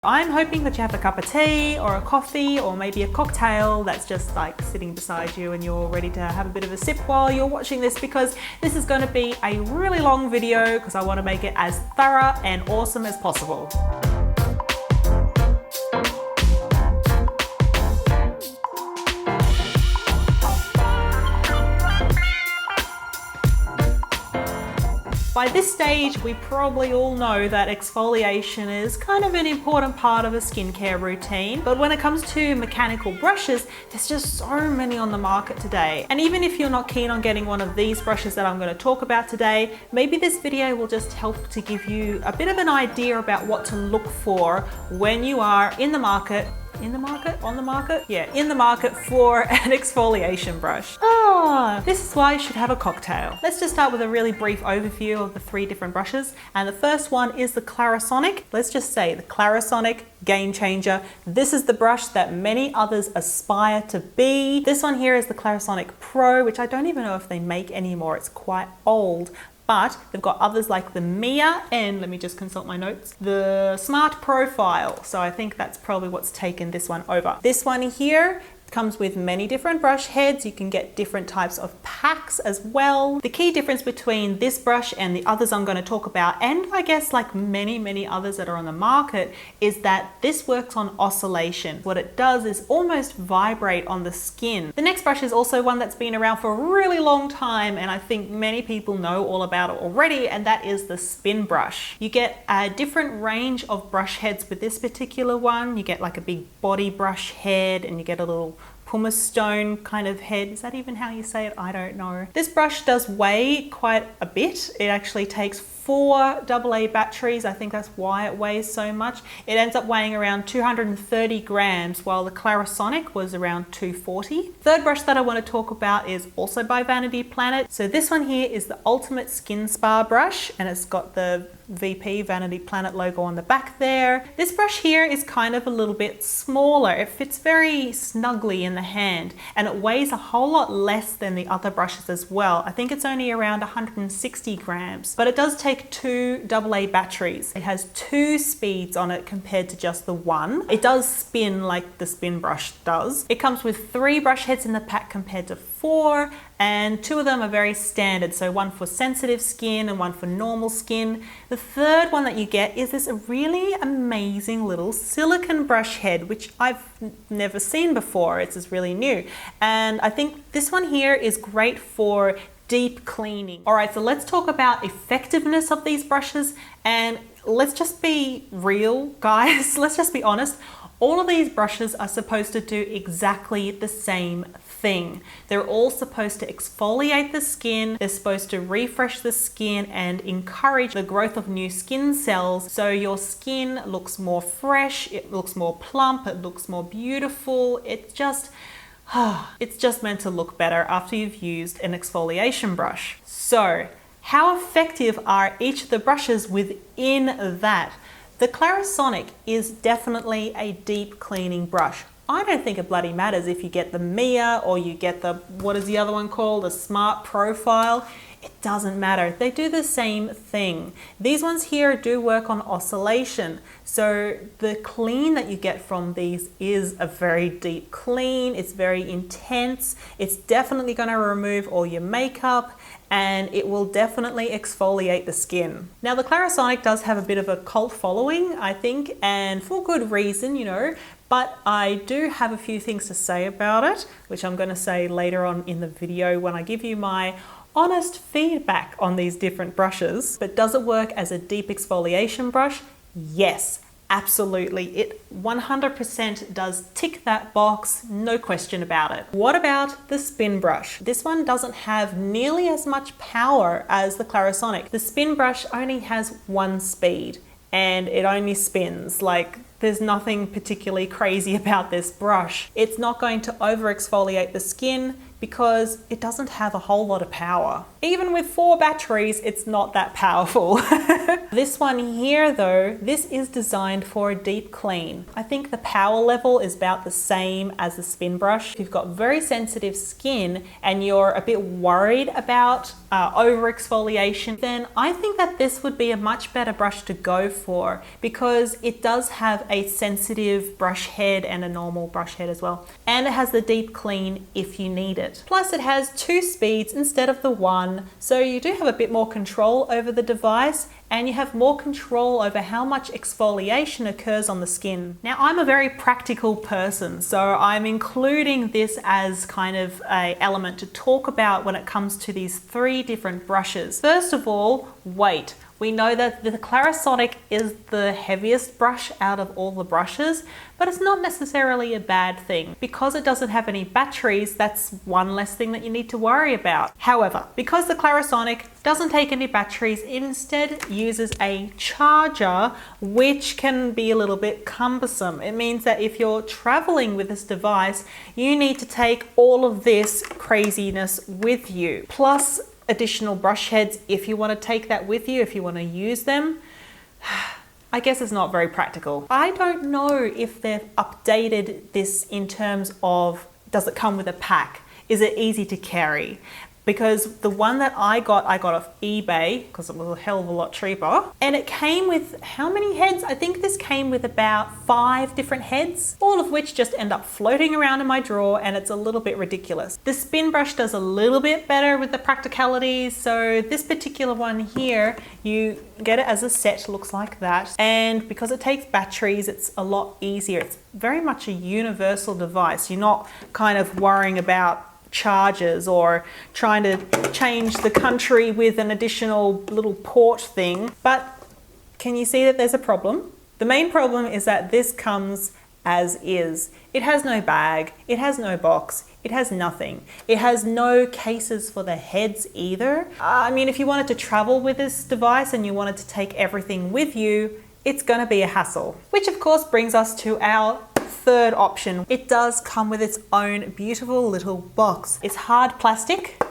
I'm hoping that you have a cup of tea or a coffee or maybe a cocktail that's just like sitting beside you and you're ready to have a bit of a sip while you're watching this, because this is going to be a really long video because I want to make it as thorough and awesome as possible. By this stage, we probably all know that exfoliation is kind of an important part of a skincare routine. But when it comes to mechanical brushes, there's just so many on the market today. And even if you're not keen on getting one of these brushes that I'm going to talk about today, maybe this video will just help to give you a bit of an idea about what to look for when you are in the market for an exfoliation brush. This is why you should have a cocktail. Let's just start with a really brief overview of the three different brushes. And the first one is the CLARISONIC. Let's just say the CLARISONIC game changer. This is the brush that many others aspire to be. This one here is the CLARISONIC Pro, which I don't even know if they make anymore. It's quite old. But they've got others like the Mia and, let me just consult my notes, the Smart Profile. So I think that's probably what's taken this one over. This one here comes with many different brush heads. You can get different types of packs as well. The key difference between this brush and the others I'm going to talk about, and I guess like many others that are on the market, is that this works on oscillation. What it does is almost vibrate on the skin. The next brush is also one that's been around for a really long time, and I think many people know all about it already, and that is the spin brush. You get a different range of brush heads with this particular one. You get like a big body brush head, and you get a little pumice stone kind of head. Is that even how you say it? I don't know. This brush does weigh quite a bit. It actually takes 4 AA batteries. I think that's why it weighs so much. It ends up weighing around 230 grams, while the CLARISONIC was around 240. Third brush that I want to talk about is also by Vanity Planet. So this one here is the Ultimate Skin Spa brush, and it's got the VP Vanity Planet logo on the back there. This brush here is kind of a little bit smaller. It fits very snugly in the hand, and it weighs a whole lot less than the other brushes as well. I think it's only around 160 grams, but it does take 2 AA batteries. It has 2 speeds on it compared to just the one. It does spin like the spin brush does. It comes with 3 brush heads in the pack compared to 4, and 2 of them are very standard. So one for sensitive skin and one for normal skin. The third one that you get is this really amazing little silicone brush head, which I've never seen before. It's really new. And I think this one here is great for deep cleaning. All right, so let's talk about effectiveness of these brushes, and let's just be real, guys. Let's just be honest. All of these brushes are supposed to do exactly the same thing. They're all supposed to exfoliate the skin. They're supposed to refresh the skin and encourage the growth of new skin cells, so your skin looks more fresh, it looks more plump, it looks more beautiful. It's just meant to look better after you've used an exfoliation brush. So how effective are each of the brushes within that? The CLARISONIC is definitely a deep cleaning brush. I don't think it bloody matters if you get the Mia or you get the, what is the other one called? The Smart Profile. It doesn't matter. They do the same thing. These ones here do work on oscillation. So the clean that you get from these is a very deep clean. It's very intense. It's definitely going to remove all your makeup, and it will definitely exfoliate the skin. Now the CLARISONIC does have a bit of a cult following, I think, and for good reason, you know, but I do have a few things to say about it, which I'm going to say later on in the video when I give you my honest feedback on these different brushes. But does it work as a deep exfoliation brush? Yes, absolutely. It 100% does tick that box, no question about it. What about the spin brush? This one doesn't have nearly as much power as the CLARISONIC. The spin brush only has 1 speed, and it only spins. Like, there's nothing particularly crazy about this brush. It's not going to over exfoliate the skin. because it doesn't have a whole lot of power. Even with 4 batteries, it's not that powerful. This one here though, this is designed for a deep clean. I think the power level is about the same as the spin brush. If you've got very sensitive skin and you're a bit worried about over exfoliation, then I think that this would be a much better brush to go for, because it does have a sensitive brush head and a normal brush head as well. And it has the deep clean if you need it. Plus it has 2 speeds instead of the 1, so you do have a bit more control over the device, and you have more control over how much exfoliation occurs on the skin. Now, I'm a very practical person, so I'm including this as kind of an element to talk about when it comes to these 3 different brushes. First of all, weight. We know that the CLARISONIC is the heaviest brush out of all the brushes, but it's not necessarily a bad thing. Because it doesn't have any batteries, that's one less thing that you need to worry about. However, because the CLARISONIC doesn't take any batteries, it instead uses a charger, which can be a little bit cumbersome. It means that if you're traveling with this device, you need to take all of this craziness with you. Plus, additional brush heads if you want to take that with you, if you want to use them. I guess it's not very practical. I don't know if they've updated this in terms of, does it come with a pack? Is it easy to carry? Because the one that I got off eBay because it was a hell of a lot cheaper. And it came with how many heads? I think this came with about 5 different heads, all of which just end up floating around in my drawer, and it's a little bit ridiculous. The spin brush does a little bit better with the practicalities. So this particular one here, you get it as a set, looks like that. And because it takes batteries, it's a lot easier. It's very much a universal device. You're not kind of worrying about charges or trying to change the country with an additional little port thing. But can you see that there's a problem? The main problem is that this comes as is. It has no bag, it has no box, it has nothing. It has no cases for the heads either. I mean, if you wanted to travel with this device and you wanted to take everything with you, it's gonna be a hassle. Which of course brings us to our third option. It does come with its own beautiful little box. It's hard plastic,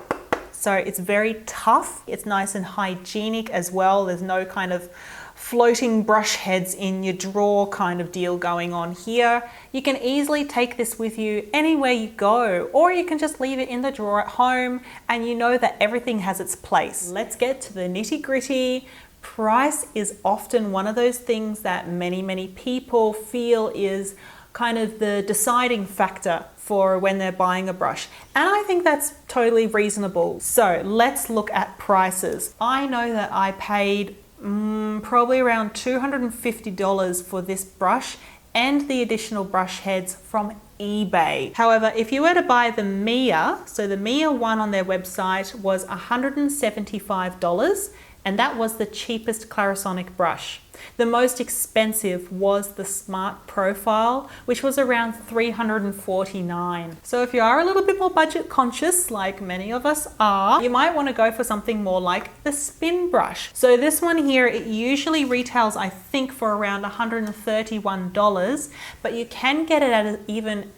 so it's very tough. It's nice and hygienic as well. There's no kind of floating brush heads in your drawer kind of deal going on here. You can easily take this with you anywhere you go, or you can just leave it in the drawer at home and you know that everything has its place. Let's get to the nitty-gritty. Price is often one of those things that many people feel is kind of the deciding factor for when they're buying a brush. And I think that's totally reasonable. So let's look at prices. I know that I paid probably around $250 for this brush and the additional brush heads from eBay. However, if you were to buy the Mia, so the Mia one on their website was $175, and that was the cheapest CLARISONIC brush. The most expensive was the Smart Profile, which was around $349. So if you are a little bit more budget conscious, like many of us are, you might want to go for something more like the spin brush. So this one here, it usually retails, I think, for around $131, but you can get it at an even,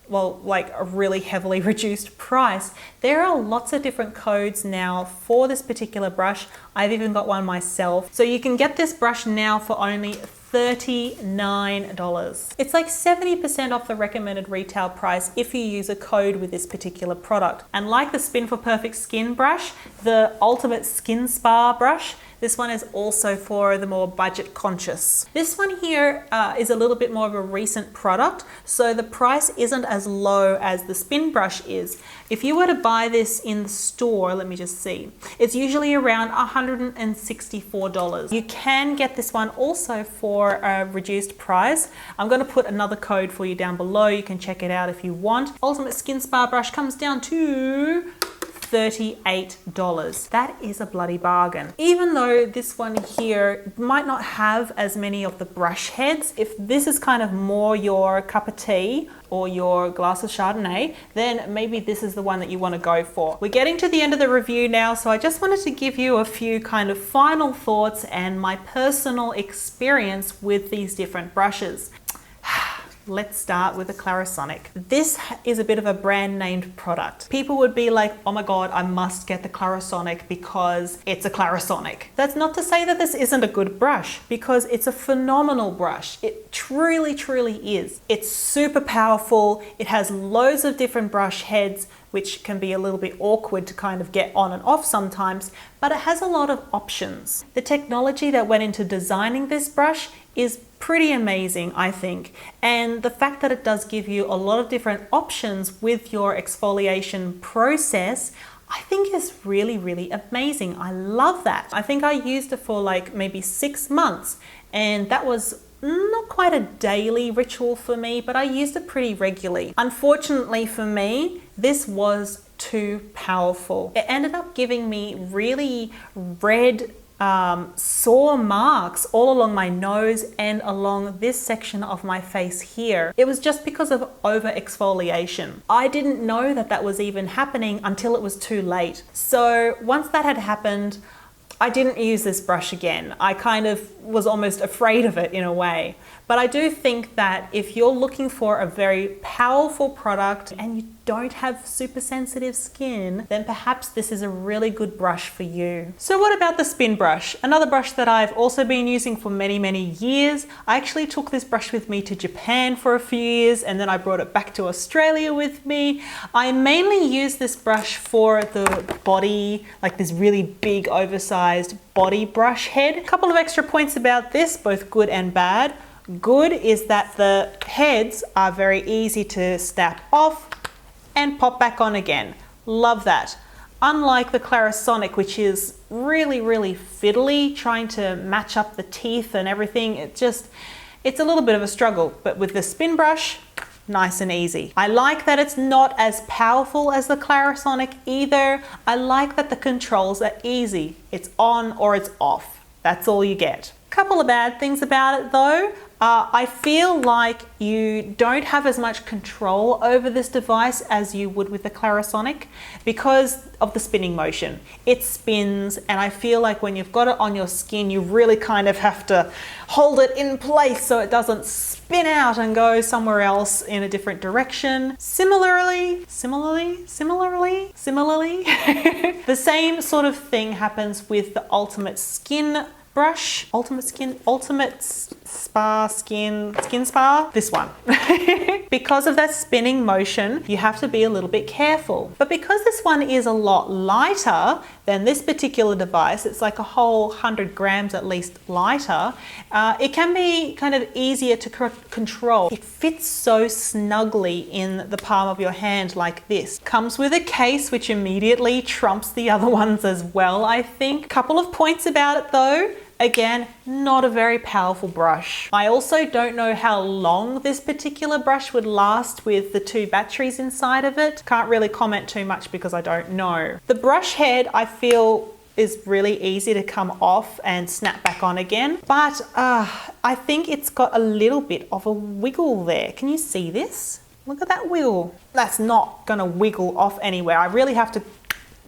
well, like a really heavily reduced price. There are lots of different codes now for this particular brush. I've even got one myself. So you can get this brush now for only $39. It's like 70% off the recommended retail price if you use a code with this particular product. And like the Spin for Perfect Skin brush, the Ultimate Skin Spa brush, this one is also for the more budget conscious. This one here is a little bit more of a recent product, so the price isn't as low as the spin brush is. If you were to buy this in the store, let me just see, it's usually around $164. You can get this one also for a reduced price. I'm going to put another code for you down below. You can check it out if you want. Ultimate Skin Spa brush comes down to $38. That is a bloody bargain. Even though this one here might not have as many of the brush heads, if this is kind of more your cup of tea or your glass of Chardonnay, then maybe this is the one that you want to go for. We're getting to the end of the review now, so I just wanted to give you a few kind of final thoughts and my personal experience with these different brushes. Let's start with the CLARISONIC. This is a bit of a brand named product. People would be like, oh my God, I must get the CLARISONIC because it's a CLARISONIC. That's not to say that this isn't a good brush, because it's a phenomenal brush. It truly, truly is. It's super powerful. It has loads of different brush heads, which can be a little bit awkward to kind of get on and off sometimes, but it has a lot of options. The technology that went into designing this brush is pretty amazing, I think. And the fact that it does give you a lot of different options with your exfoliation process, I think is really, really amazing. I love that. I think I used it for like maybe 6 months, and that was not quite a daily ritual for me, but I used it pretty regularly. Unfortunately for me, this was too powerful. It ended up giving me really red sore marks all along my nose and along this section of my face here. It was just because of over exfoliation. I didn't know that that was even happening until it was too late. So once that had happened, I didn't use this brush again. I kind of was almost afraid of it in a way. But I do think that if you're looking for a very powerful product and you don't have super sensitive skin, then perhaps this is a really good brush for you. So what about the spin brush? Another brush that I've also been using for many, many years. I actually took this brush with me to Japan for a few years, and then I brought it back to Australia with me. I mainly use this brush for the body, like this really big oversized body brush head. A couple of extra points about this, both good and bad. Good is that the heads are very easy to snap off and pop back on again. Love that. Unlike the CLARISONIC, which is really, really fiddly, trying to match up the teeth and everything, it's a little bit of a struggle. But with the spin brush, nice and easy. I like that it's not as powerful as the CLARISONIC either. I like that the controls are easy. It's on or it's off. That's all you get. Couple of bad things about it though. I feel like you don't have as much control over this device as you would with the CLARISONIC because of the spinning motion. It spins, and I feel like when you've got it on your skin, you really kind of have to hold it in place so it doesn't spin out and go somewhere else in a different direction. Similarly, the same sort of thing happens with the Ultimate Skin brush, Ultimate Spa Skin Spa, this one. Because of that spinning motion, you have to be a little bit careful. But because this one is a lot lighter than this particular device, it's like a whole 100 grams at least lighter, it can be kind of easier to control. It fits so snugly in the palm of your hand like this. Comes with a case which immediately trumps the other ones as well, I think. Couple of points about it though. Again, not a very powerful brush. I also don't know how long this particular brush would last with the 2 batteries inside of it. Can't really comment too much because I don't know. The brush head, I feel, is really easy to come off and snap back on again. But I think it's got a little bit of a wiggle there. Can you see this? Look at that wiggle. That's not gonna wiggle off anywhere. I really have to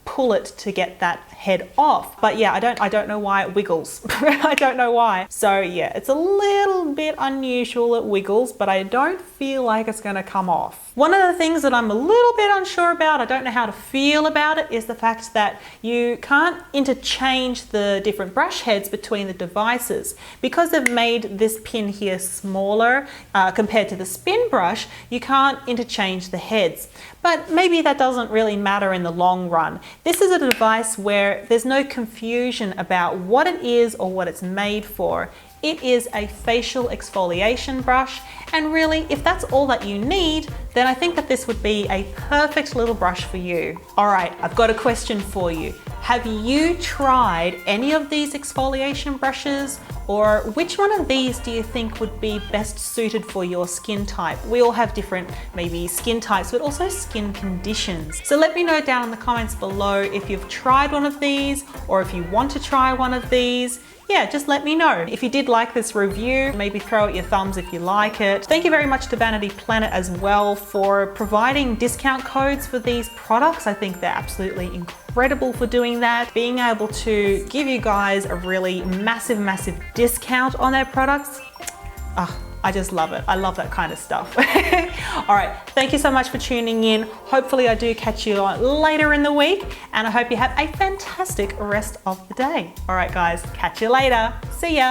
pull it to get that head off. But yeah, I don't know why it wiggles. I don't know why. So yeah, it's a little bit unusual, it wiggles, but I don't feel like it's gonna come off. One of the things that I'm a little bit unsure about, I don't know how to feel about it, is the fact that you can't interchange the different brush heads between the devices. Because they've made this pin here smaller compared to the spin brush, you can't interchange the heads. But maybe that doesn't really matter in the long run. This is a device where there's no confusion about what it is or what it's made for. It is a facial exfoliation brush, and really, if that's all that you need, then I think that this would be a perfect little brush for you. All right, I've got a question for you. Have you tried any of these exfoliation brushes, or which one of these do you think would be best suited for your skin type? We all have different maybe skin types, but also skin conditions. So let me know down in the comments below if you've tried one of these, or if you want to try one of these. Yeah, just let me know. If you did like this review, maybe throw out your thumbs if you like it. Thank you very much to Vanity Planet as well for providing discount codes for these products. I think they're absolutely incredible for doing that. Being able to give you guys a really massive discount on their products, I just love it. I love that kind of stuff. All right, thank you so much for tuning in. Hopefully I do catch you later in the week, and I hope you have a fantastic rest of the day. All right, guys, catch you later. See ya.